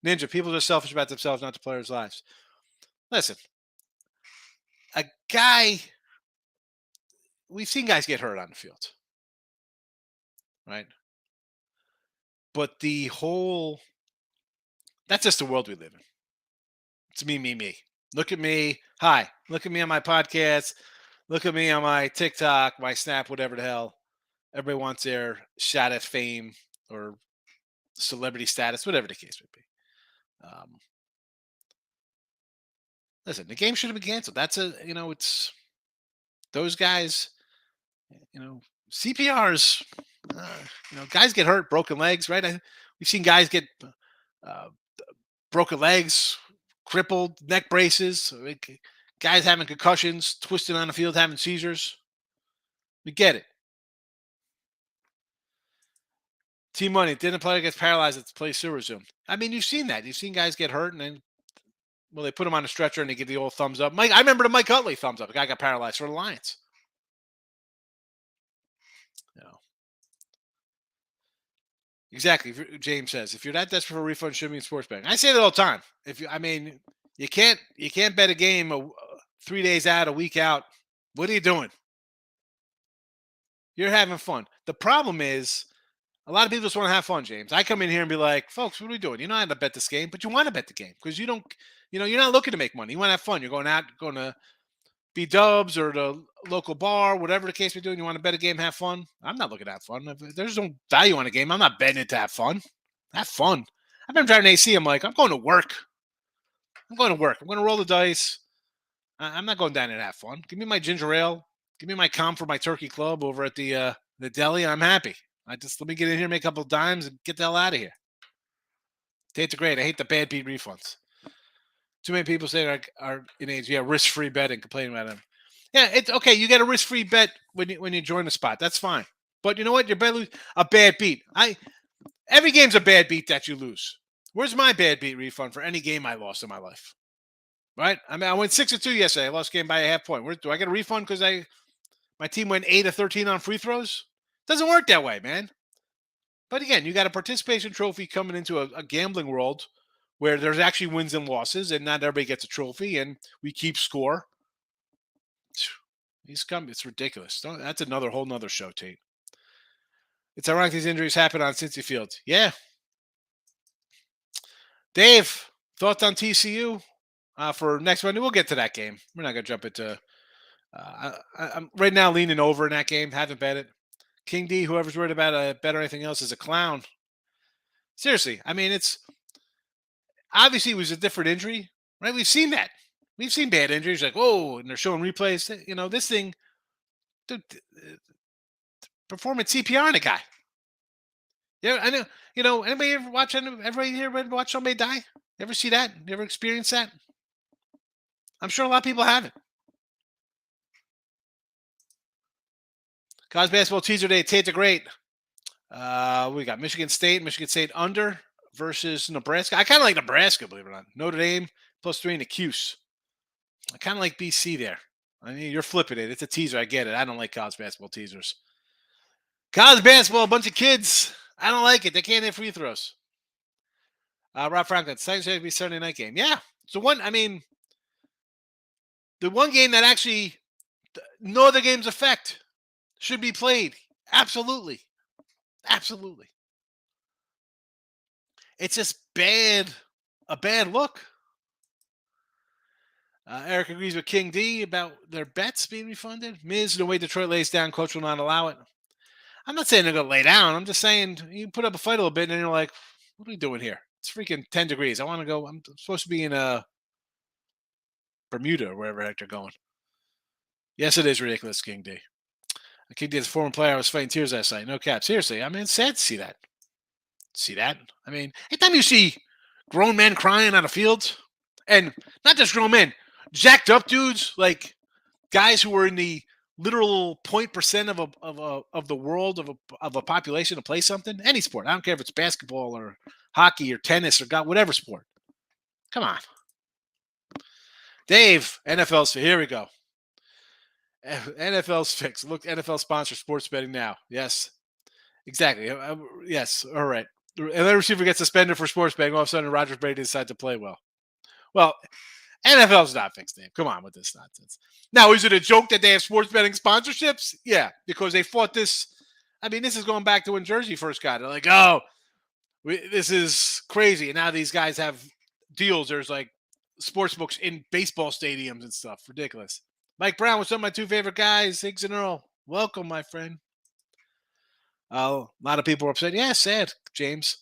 Ninja. People are selfish about themselves, not the players' lives. Listen, a guy. We've seen guys get hurt on the field, right? But that's just the world we live in. It's me. Look at me. Hi. Look at me on my podcast. Look at me on my TikTok, my Snap, whatever the hell. Everybody wants their shot at fame or celebrity status, whatever the case may be. Listen, the game should have been canceled. It's those guys, CPRs, guys get hurt, broken legs, right? We've seen guys get broken legs, crippled, neck braces, guys having concussions, twisting on the field, having seizures. We get it. Team Money, didn't a player gets paralyzed at the play still resume? I mean, you've seen that. You've seen guys get hurt and then, well, they put him on a stretcher and they give the old thumbs up. I remember the Mike Utley thumbs up. The guy got paralyzed for the Lions. Exactly. James says, if you're that desperate for a refund, should be in sports betting. I say that all the time. You can't bet a game 3 days out, a week out. What are you doing? You're having fun. The problem is, a lot of people just want to have fun, James. I come in here and be like, folks, what are we doing? You know how to bet this game, but you want to bet the game because you don't, you're not looking to make money. You want to have fun. You're going to be Dubs or the local bar, whatever the case we're doing. You want to bet a game, have fun. I'm not looking to have fun. If there's no value on a game, I'm not betting it to have fun. Have fun. I've been driving AC. I'm like, I'm going to work. I'm going to roll the dice. I'm not going down there to have fun. Give me my ginger ale. Give me my comp for my turkey club over at the deli. I'm happy. Let me get in here, make a couple of dimes, and get the hell out of here. Tate's great. I hate the bad beat refunds. Too many people say are in age, risk-free betting, complaining about them. Yeah, it's okay. You get a risk-free bet when you join the spot. That's fine. But you know what? You're betting a bad beat. Every game's a bad beat that you lose. Where's my bad beat refund for any game I lost in my life? Right? I mean, I went 6-2 yesterday. I lost game by a half point. Do I get a refund because my team went 8-13 on free throws? Doesn't work that way, man. But again, you got a participation trophy coming into a gambling world where there's actually wins and losses, and not everybody gets a trophy, and we keep score. It's ridiculous. That's whole nother show, Tate. It's ironic these injuries happen on Cincy Fields. Yeah. Dave, thoughts on TCU for next Monday? We'll get to that game. We're not going to jump into I'm right now leaning over in that game. Haven't bet it. King D, whoever's worried about a bet or anything else, is a clown. Seriously, I mean, obviously it was a different injury, right? We've seen that. We've seen bad injuries like, whoa, and they're showing replays. This thing, performing CPR on a guy. Yeah, I know. Anybody ever watch? Everybody here ever watch somebody die? You ever see that? You ever experience that? I'm sure a lot of people haven't. College basketball teaser day. Tate's great. We got Michigan State under versus Nebraska. I kind of like Nebraska, believe it or not. Notre Dame +3 in the Cuse. I kind of like BC there. I mean, you're flipping it. It's a teaser. I get it. I don't like college basketball teasers. College basketball, a bunch of kids. I don't like it. They can't hit free throws. Rob Franklin, Titans should be Sunday night game. Yeah. So the one game that actually no other games affect should be played. Absolutely. Absolutely. It's just a bad look. Eric agrees with King D about their bets being refunded. Miz, the way Detroit lays down, coach will not allow it. I'm not saying they're going to lay down. I'm just saying you put up a fight a little bit and then you're like, what are we doing here? It's freaking 10 degrees. I'm supposed to be in Bermuda or wherever the heck they're going. Yes, it is ridiculous, King D. King D is a former player. I was fighting tears last night. No cap. Seriously, I mean, it's sad to see that. I mean, anytime you see grown men crying on a field, and not just grown men, jacked up dudes, like guys who were in the literal 0.% of the world of a population to play something, any sport. I don't care if it's basketball or hockey or tennis or whatever sport. Come on. Dave, NFL's here we go. NFL's fixed. Look, NFL sponsor sports betting now. Yes, exactly. Yes, all right. And then receiver gets suspended for sports betting. All of a sudden, Rodgers Brady decides to play well. Well, NFL's not fixed, Dave. Come on with this nonsense. Now, is it a joke that they have sports betting sponsorships? Yeah, because they fought this. I mean, this is going back to when Jersey first got it. They're like, this is crazy. And now these guys have deals. There's like sports books in baseball stadiums and stuff. Ridiculous. Mike Brown was some of my two favorite guys, Higgs and Earl. Welcome, my friend. A lot of people were upset. Yeah, sad, James.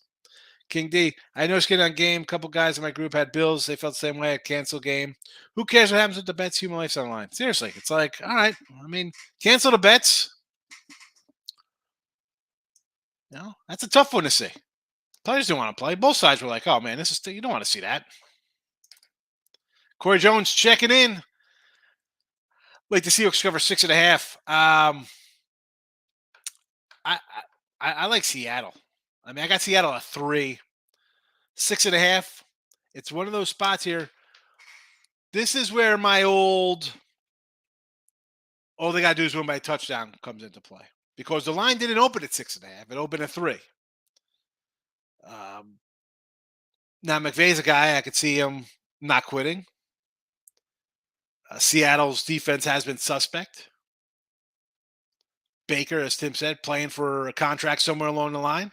King D. I know skin on game. A couple guys in my group had bills. They felt the same way. I cancel game. Who cares what happens with the bets? Human life's on the line. Seriously. It's like, all right. I mean, cancel the bets. No, that's a tough one to see. Players didn't want to play. Both sides were like, oh, man, you don't want to see that. Corey Jones checking in. Like the Seahawks cover 6.5. I like Seattle. I mean, I got Seattle at 3, 6.5. It's one of those spots here. This is where my old all they got to do is win by a touchdown comes into play because the line didn't open at 6.5; it opened at 3. Now McVay's a guy I could see him not quitting. Seattle's defense has been suspect. Baker, as Tim said, playing for a contract somewhere along the line.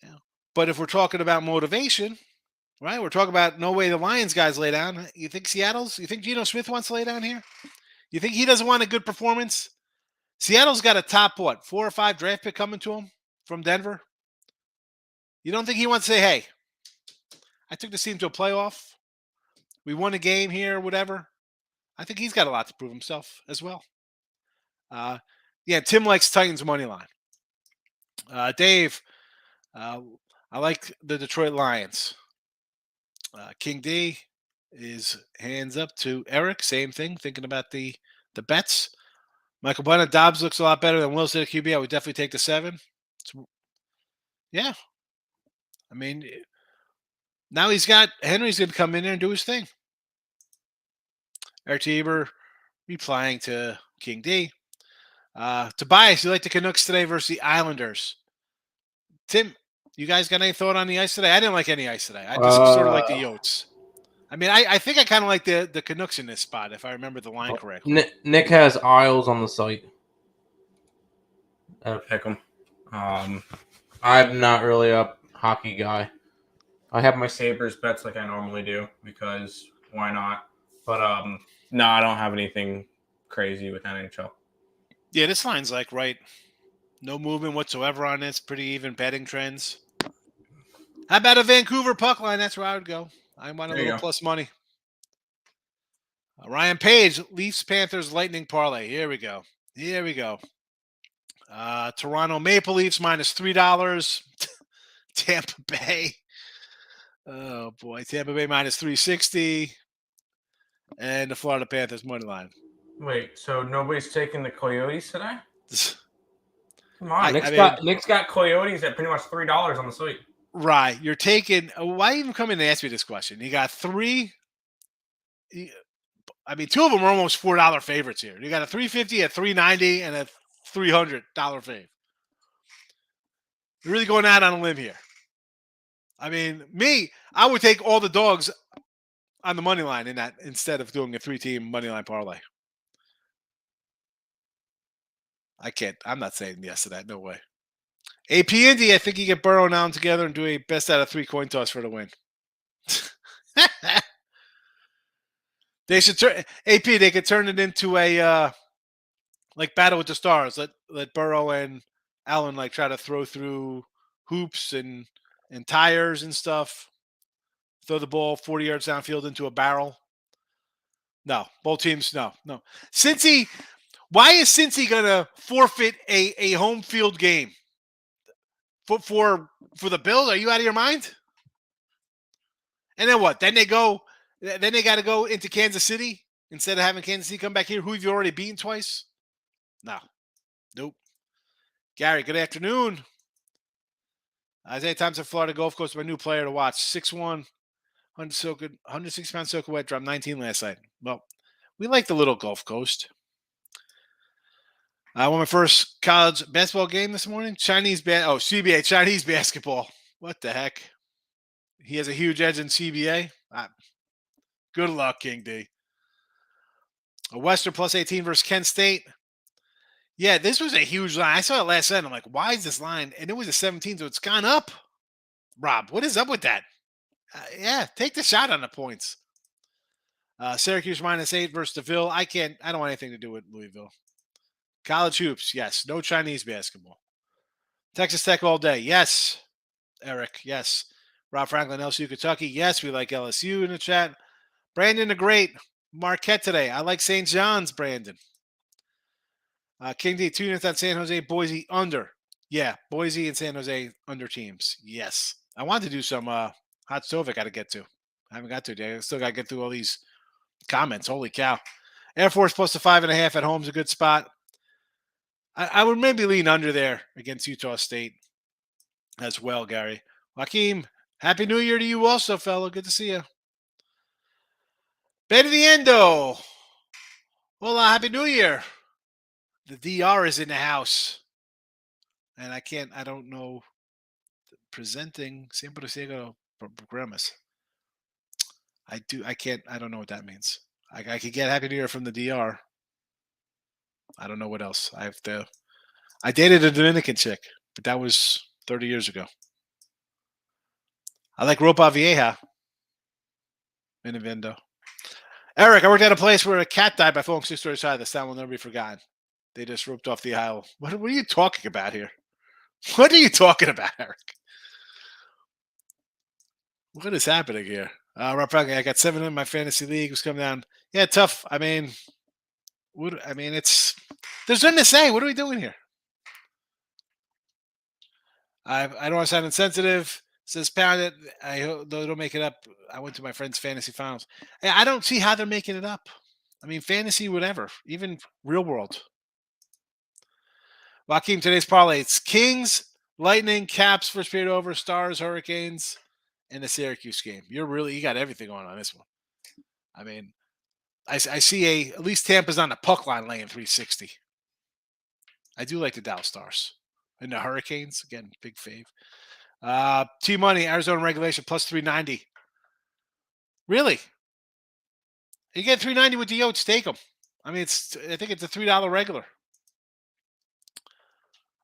Yeah. But if we're talking about motivation, right? We're talking about no way the Lions guys lay down. You think you think Geno Smith wants to lay down here? You think he doesn't want a good performance? Seattle's got a top, 4 or 5 draft pick coming to him from Denver. You don't think he wants to say, hey, I took this team to a playoff. We won a game here, whatever. I think he's got a lot to prove himself as well. Tim likes Titans money line. Dave, I like the Detroit Lions. King D is hands up to Eric. Same thing, thinking about the bets. Michael Bennett, Dobbs looks a lot better than Wilson at QB. I would definitely take the 7. Yeah. I mean, now he's got Henry's going to come in there and do his thing. Eric Eber replying to King D. Tobias, you like the Canucks today versus the Islanders. Tim, you guys got any thought on the ice today? I didn't like any ice today. I just sort of like the Yotes. I mean, I think I kind of like the Canucks in this spot, if I remember the line correctly. Nick has Isles on the site. I would pick them. I'm not really a hockey guy. I have my Sabres bets like I normally do because why not? But no, I don't have anything crazy with NHL. Yeah, this line's like right. No movement whatsoever on this. Pretty even betting trends. How about a Vancouver puck line? That's where I would go. I want a little plus money. Ryan Page, Leafs, Panthers, Lightning parlay. Here we go. Toronto Maple Leafs minus $3. Tampa Bay. Oh boy, Tampa Bay minus 360. And the Florida Panthers money line. Wait, so nobody's taking the Coyotes today? Come on, Nick's got Coyotes at pretty much $3 on the site. Right, you're taking. Why even come in and ask me this question? You got 3. I mean, 2 of them are almost $4 favorites here. You got a $3.50, a $3.90, and a $300 fave. You're really going out on a limb here. I mean, I would take all the dogs on the money line in that instead of doing a 3-team money line parlay. I can't. I'm not saying yes to that. No way. AP Indy, I think you get Burrow now together and do a best out of 3 coin toss for the win. They should turn AP. They could turn it into a like Battle with the Stars. Let Burrow and Allen like try to throw through hoops and tires and stuff. Throw the ball 40 yards downfield into a barrel. No, both teams. No. Cincy. Why is Cincy gonna forfeit a home field game for the Bills? Are you out of your mind? And then what? Then they got to go into Kansas City instead of having Kansas City come back here. Who have you already beaten twice? No. Nope. Gary, good afternoon. Isaiah Thompson, Florida Gulf Coast, my new player to watch. 6'1", 160-pound soaker wet, dropped 19 last night. Well, we like the little Gulf Coast. I won my first college basketball game this morning. CBA, Chinese basketball. What the heck? He has a huge edge in CBA. Good luck, King D. A Western plus 18 versus Kent State. Yeah, this was a huge line. I saw it last night. I'm like, why is this line? And it was a 17, so it's gone up. Rob, what is up with that? Take the shot on the points. Syracuse minus 8 versus DeVille. I don't want anything to do with Louisville. College hoops, yes. No Chinese basketball. Texas Tech all day. Yes. Eric, yes. Rob Franklin, LSU, Kentucky. Yes, we like LSU in the chat. Brandon the Great. Marquette today. I like St. John's, Brandon. King D, 2 units on San Jose, Boise under. Yeah, Boise and San Jose under teams. Yes. I want to do some hot stove I got to get to. I haven't got to today. I still got to get through all these comments. Holy cow. Air Force plus the 5.5 at home is a good spot. I would maybe lean under there against Utah State as well, Gary. Joaquin, Happy New Year to you also, fellow. Good to see you. Benediendo. Hola, Happy New Year. The DR is in the house. And I don't know. Presenting Siempre Sigo Programas. I don't know what that means. I could get Happy New Year from the DR. I don't know what else. I dated a Dominican chick, but that was 30 years ago. I like Ropa Vieja. Benevendo. Eric, I worked at a place where a cat died by falling 6 stories high. The sound will never be forgotten. They just roped off the aisle. What are you talking about here? What are you talking about, Eric? What is happening here? Rob Franklin, I got 7 in my fantasy league. Was coming down. Yeah, tough. I mean, it's there's nothing to say. What are we doing here? I don't want to sound insensitive. Says Pound it. I hope they'll make it up. I went to my friend's fantasy finals. I don't see how they're making it up. I mean, fantasy, whatever, even real world. Joaquin, today's parlay. It's Kings, Lightning, Caps, first period over, Stars, Hurricanes, and the Syracuse game. You got everything on this one. I mean, I see at least Tampa's on the puck line laying 360. I do like the Dallas Stars. And the Hurricanes, again, big fave. T-Money, Arizona regulation, plus 390. Really? You get 390 with the Yotes, take them. I mean, I think it's a $3 regular.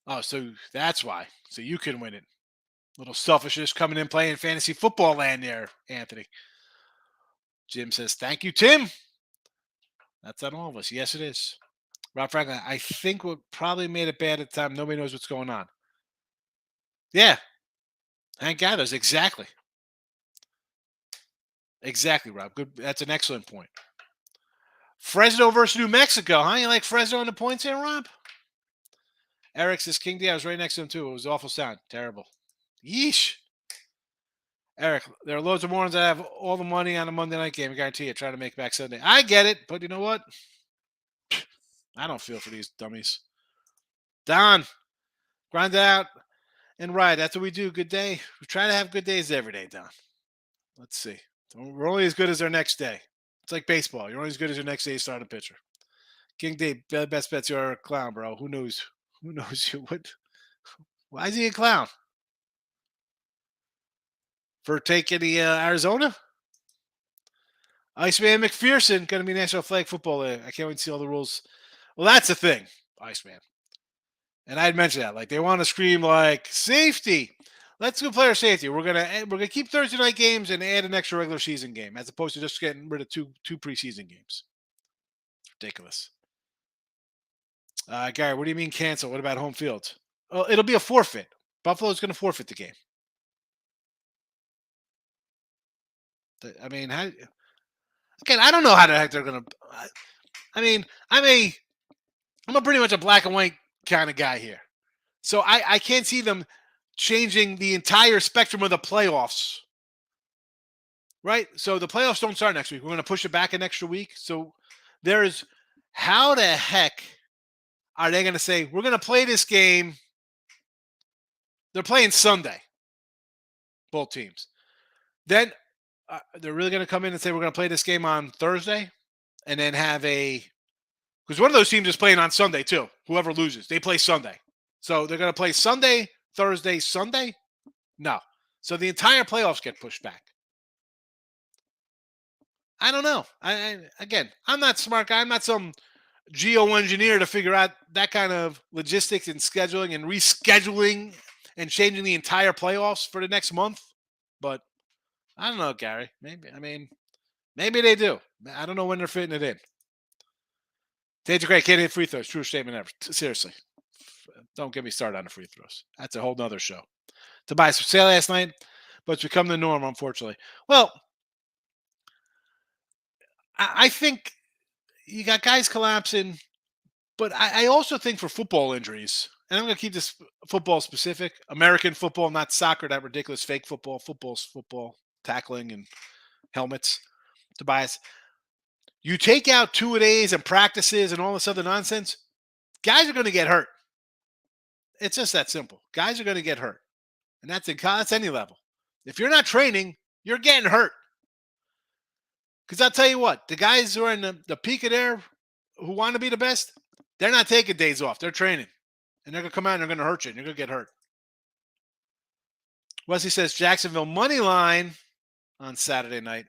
Oh, so that's why. So you can win it. Little selfishness coming in playing fantasy football land there, Anthony. Jim says, thank you, Tim. That's on all of us. Yes, it is. Rob Franklin, I think what probably made it bad at the time, nobody knows what's going on. Yeah. Hank Gathers, exactly. Exactly, Rob. Good. That's an excellent point. Fresno versus New Mexico, huh? You like Fresno on the points here, Rob? Eric says, King D, I was right next to him, too. It was awful sound. Terrible. Yeesh. Eric, there are loads of morons that have all the money on a Monday night game. I guarantee you, trying to make back Sunday. I get it, but you know what? I don't feel for these dummies. Don, grind it out and ride. That's what we do. Good day. We try to have good days every day, Don. Let's see. We're only as good as our next day. It's like baseball. You're only as good as your next day starting pitcher. King D, best bets you're a clown, bro. Who knows? Who knows you? What? Why is he a clown? For taking the Arizona? Iceman McPherson, going to be National Flag Football Day. I can't wait to see all the rules. Well, that's the thing, Iceman. And I had mentioned that. Like, they want to scream, like, safety. Let's go player safety. We're gonna keep Thursday night games and add an extra regular season game as opposed to just getting rid of two preseason games. Ridiculous. Gary, what do you mean cancel? What about home field? Well, it'll be a forfeit. Buffalo's going to forfeit the game. I mean, again, I don't know how the heck they're going to. I mean, I'm a pretty much a black and white kind of guy here, so I can't see them changing the entire spectrum of the playoffs. Right? So the playoffs don't start next week. We're going to push it back an extra week. So how the heck are they going to say, we're going to play this game? They're playing Sunday, both teams. Then they're really going to come in and say, we're going to play this game on Thursday and then have because one of those teams is playing on Sunday too. Whoever loses, they play Sunday. So they're going to play Sunday, Thursday, Sunday? No. So the entire playoffs get pushed back. I don't know. Again, I'm not a smart guy. I'm not some geo-engineer to figure out that kind of logistics and scheduling and rescheduling and changing the entire playoffs for the next month. But I don't know, Gary. Maybe they do. I don't know when they're fitting it in. Taja Gray can't hit free throws. True statement ever. Seriously. Don't get me started on the free throws. That's a whole nother show. Tobias for sale last night, but it's become the norm, unfortunately. Well, I think you got guys collapsing, but I also think for football injuries, and I'm going to keep this football specific, American football, not soccer, that ridiculous fake football. Football's football, tackling and helmets. Tobias, you take out two-a-days and practices and all this other nonsense, guys are going to get hurt. It's just that simple. Guys are going to get hurt. And that's any level. If you're not training, you're getting hurt. Because I'll tell you what, the guys who are in the peak of their, who want to be the best, they're not taking days off. They're training. And they're going to come out and they're going to hurt you. And you're going to get hurt. Wesley says Jacksonville money line on Saturday night.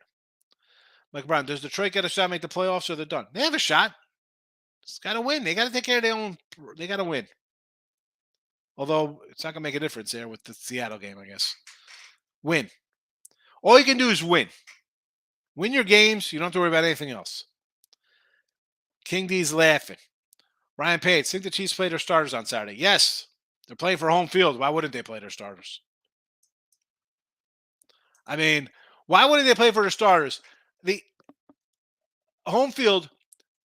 Mike Brown, does Detroit get a shot to make the playoffs or they're done? They have a shot. Just got to win. They got to take care of their own. They got to win. Although it's not going to make a difference there with the Seattle game, I guess. Win. All you can do is win. Win your games. You don't have to worry about anything else. King D's laughing. Ryan Page, think the Chiefs play their starters on Saturday? Yes. They're playing for home field. Why wouldn't they play their starters? I mean, why wouldn't they play for their starters? The home field,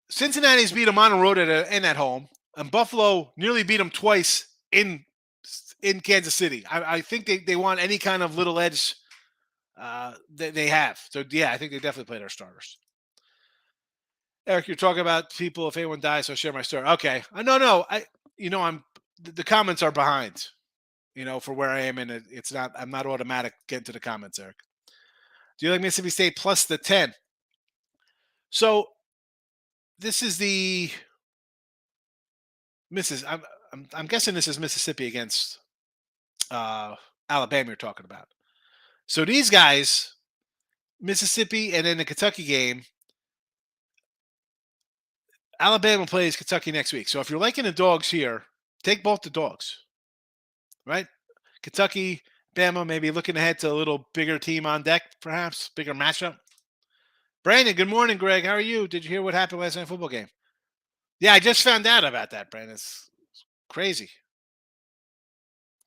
Cincinnati's beat them on the road and at home, and Buffalo nearly beat them twice in Kansas City. I think they want any kind of little edge they have. So, yeah, I think they definitely play their starters. Eric, you're talking about people, if anyone dies, I'll share my story. Okay. No. The comments are behind, for where I am, and I'm not automatic getting to the comments, Eric. Do you like Mississippi State plus the 10? So this is the I'm guessing this is Mississippi against Alabama you're talking about. So these guys, Mississippi, and then the Kentucky game, Alabama plays Kentucky next week. So if you're liking the dogs here, take both the dogs, right? Kentucky, Bama, maybe looking ahead to a little bigger team on deck, perhaps, bigger matchup. Brandon, good morning, Greg. How are you? Did you hear what happened last night football game? Yeah, I just found out about that, Brandon. It's crazy.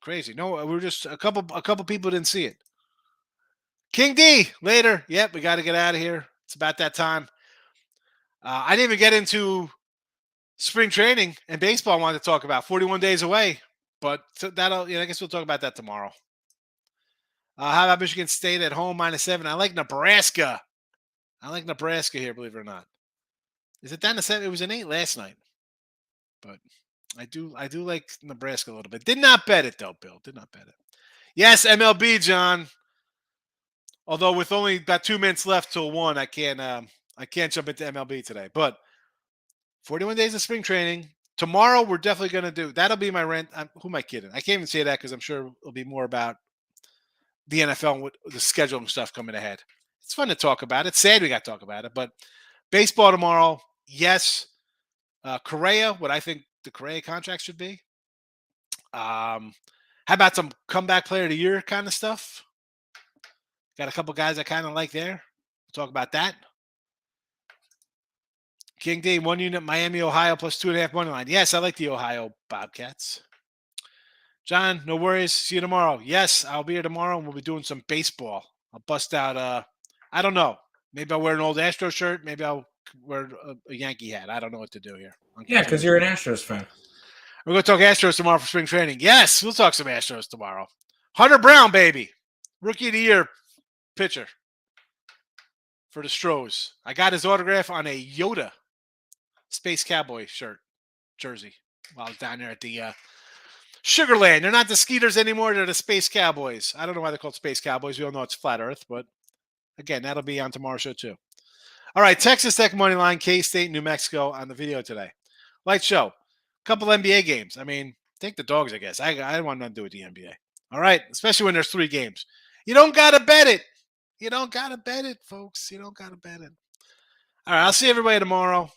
Crazy. No, we're just a couple people didn't see it. King D, later. Yep, we got to get out of here. It's about that time. I didn't even get into spring training and baseball I wanted to talk about. 41 days away. But I guess we'll talk about that tomorrow. How about Michigan State at home -7? I like Nebraska. Here, believe it or not. Is it down to 7? It was an 8 last night. But I do like Nebraska a little bit. Did not bet it though, Bill. Did not bet it. Yes, MLB, John. Although with only about 2 minutes left till 1, I can't jump into MLB today. But 41 days of spring training. Tomorrow we're definitely going to do. That'll be my rant. Who am I kidding? I can't even say that because I'm sure it'll be more about the NFL and the scheduling stuff coming ahead. It's fun to talk about. It's sad we got to talk about it, but baseball tomorrow, yes. Correa, what I think the Correa contract should be. How about some comeback player of the year kind of stuff? Got a couple guys I kind of like there. We'll talk about that. King D, 1 unit, Miami, Ohio, plus 2.5 money line. Yes, I like the Ohio Bobcats. John, no worries. See you tomorrow. Yes, I'll be here tomorrow, and we'll be doing some baseball. I'll bust out, I don't know. Maybe I'll wear an old Astro shirt. Maybe I'll wear a Yankee hat. I don't know what to do here. Yeah, because you're an Astros fan. We're going to talk Astros tomorrow for spring training. Yes, we'll talk some Astros tomorrow. Hunter Brown, baby. Rookie of the year pitcher for the Stros. I got his autograph on a Yoda Space Cowboy jersey while I was down there at the Sugarland. They're not the Skeeters anymore. They're the Space Cowboys. I don't know why they're called Space Cowboys. We all know it's flat Earth, but again, that'll be on tomorrow's show too. All right, Texas Tech money line, K-State, New Mexico on the video today. Light show. Couple NBA games. I mean, take the dogs, I guess. I don't want nothing to do with the NBA. All right, especially when there's 3 games. You don't got to bet it. You don't got to bet it, folks. You don't got to bet it. All right, I'll see everybody tomorrow.